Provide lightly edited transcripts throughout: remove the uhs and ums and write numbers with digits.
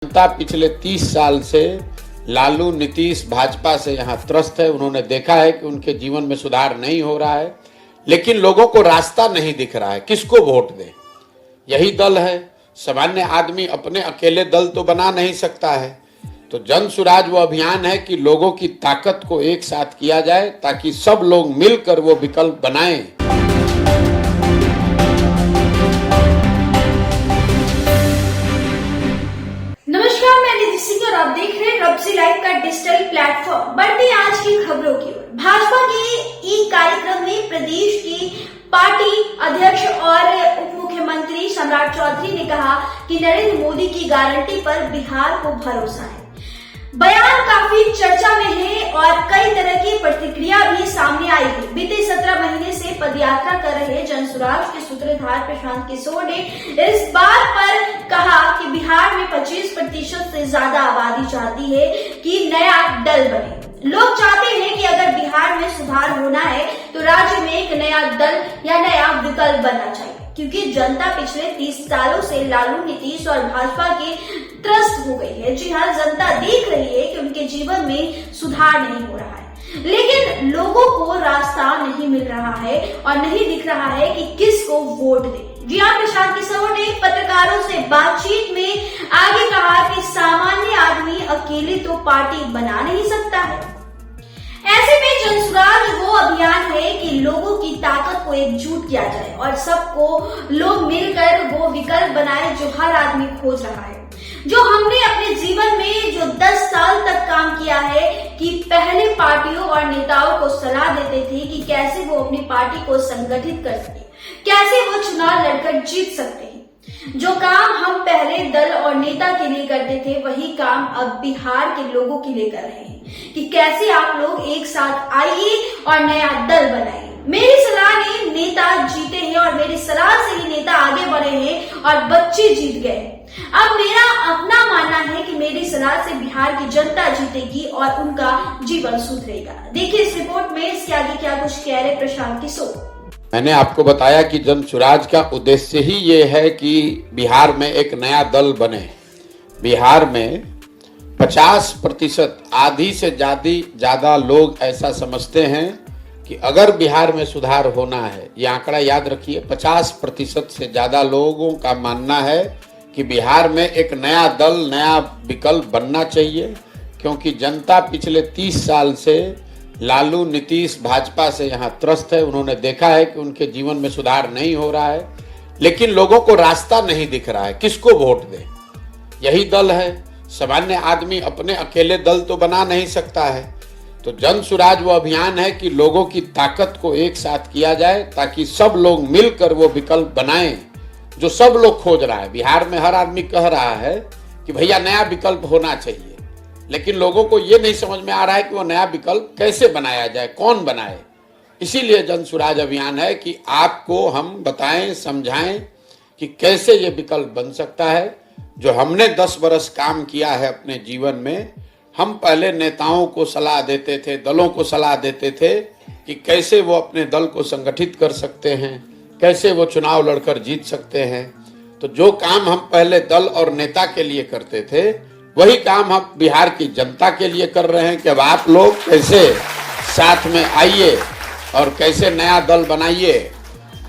जनता पिछले 30 साल से लालू नीतीश भाजपा से यहाँ त्रस्त है। उन्होंने देखा है कि उनके जीवन में सुधार नहीं हो रहा है, लेकिन लोगों को रास्ता नहीं दिख रहा है किसको वोट दें। यही दल है। सामान्य आदमी अपने अकेले दल तो बना नहीं सकता है, तो जन सुराज वो अभियान है कि लोगों की ताकत को एक साथ किया जाए ताकि सब लोग मिलकर वो विकल्प बनाएं। नमस्कार, मैं निधि सिंह और आप देख रहे हैं रब्सी लाइव का डिजिटल प्लेटफॉर्म। बढ़ते हैं आज की खबरों की ओर। भाजपा के एक कार्यक्रम में प्रदेश की पार्टी अध्यक्ष और उप मुख्यमंत्री सम्राट चौधरी ने कहा कि नरेंद्र मोदी की गारंटी पर बिहार को भरोसा है। बयान काफी चर्चा में है और कई तरह की प्रतिक्रिया भी सामने आई है। बीते 17 महीने से पदयात्रा कर रहे जनसुराज के सूत्रधार प्रशांत किशोर ने इस बात पर कहा कि बिहार में 25% से ज्यादा आबादी चाहती है कि नया दल बने। लोग चाहते हैं कि अगर बिहार में सुधार होना है तो राज्य में एक नया दल या नया विकल्प बनना चाहिए, क्योंकि जनता पिछले 30 सालों से लालू नीतीश और भाजपा के त्रस्त हो गई है। जी हाँ, जनता देख रही है कि उनके जीवन में सुधार नहीं हो रहा है, लेकिन लोगों को रास्ता नहीं मिल रहा है और नहीं दिख रहा है कि किसको वोट दें। जी हाँ, प्रशांत किशोर ने पत्रकारों से बातचीत में आगे कहा कि सामान्य आदमी अकेले तो पार्टी बना नहीं सकता है। ऐसे में जनसुराज वो अभियान है कि लोगों की ताकत को एकजुट किया जाए और सबको लोग मिलकर वो विकल्प बनाए जो हर आदमी खोज रहा है। जो हमने अपने जीवन में जो 10 साल तक काम किया है कि पहले पार्टियों और नेताओं को सलाह देते थे कि कैसे वो अपनी पार्टी को संगठित कर सके, कैसे वो चुनाव लड़कर जीत सकते हैं। जो काम हम पहले दल और नेता के लिए करते थे, वही काम अब बिहार के लोगों के लिए कर रहे हैं कि कैसे आप लोग एक साथ आइए और नया दल बनाइए। मेरी सलाह ने नेता जीते हैं और मेरी सलाह से ही नेता आगे बढ़े हैं और बच्चे जीत गए। अब मेरा अपना मानना है कि मेरी सलाह से बिहार की जनता जीतेगी और उनका जीवन सुधरेगा। देखिए इस रिपोर्ट में इसके आगे क्या कुछ कह रहे प्रशांत किशोर। मैंने आपको बताया कि जन सुराज का उद्देश्य ही ये है कि बिहार में एक नया दल बने। बिहार में 50% आधी से ज्यादा लोग ऐसा समझते हैं कि अगर बिहार में सुधार होना है, ये आंकड़ा याद रखिए, 50% से ज्यादा लोगों का मानना है कि बिहार में एक नया दल, नया विकल्प बनना चाहिए, क्योंकि जनता पिछले 30 साल से लालू नीतीश भाजपा से यहाँ त्रस्त है। उन्होंने देखा है कि उनके जीवन में सुधार नहीं हो रहा है, लेकिन लोगों को रास्ता नहीं दिख रहा है किसको वोट दें। यही दल है। सामान्य आदमी अपने अकेले दल तो बना नहीं सकता है, तो जन सुराज वो अभियान है कि लोगों की ताकत को एक साथ किया जाए ताकि सब लोग मिलकर वो विकल्प बनाएं जो सब लोग खोज रहा है। बिहार में हर आदमी कह रहा है कि भैया नया विकल्प होना चाहिए, लेकिन लोगों को ये नहीं समझ में आ रहा है कि वो नया विकल्प कैसे बनाया जाए, कौन बनाए। इसीलिए जन सुराज अभियान है कि आपको हम बताएं, समझाएं कि कैसे ये विकल्प बन सकता है। जो हमने 10 बरस काम किया है अपने जीवन में, हम पहले नेताओं को सलाह देते थे, दलों को सलाह देते थे कि कैसे वो अपने दल को संगठित कर सकते हैं, कैसे वो चुनाव लड़कर जीत सकते हैं। तो जो काम हम पहले दल और नेता के लिए करते थे, वही काम हम बिहार की जनता के लिए कर रहे हैं कि अब आप लोग कैसे साथ में आइए और कैसे नया दल बनाइए।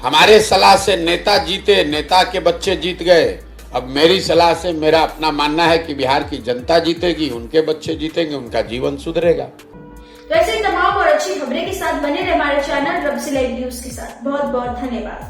हमारे सलाह से नेता जीते, नेता के बच्चे जीत गए। अब मेरी सलाह से मेरा अपना मानना है कि बिहार की जनता जीतेगी, उनके बच्चे जीतेंगे, उनका जीवन सुधरेगा। तो ऐसे तमाम और अच्छी खबरें के साथ बने रहे हमारे चैनल रब्सी लाइव न्यूज के साथ। बहुत बहुत धन्यवाद।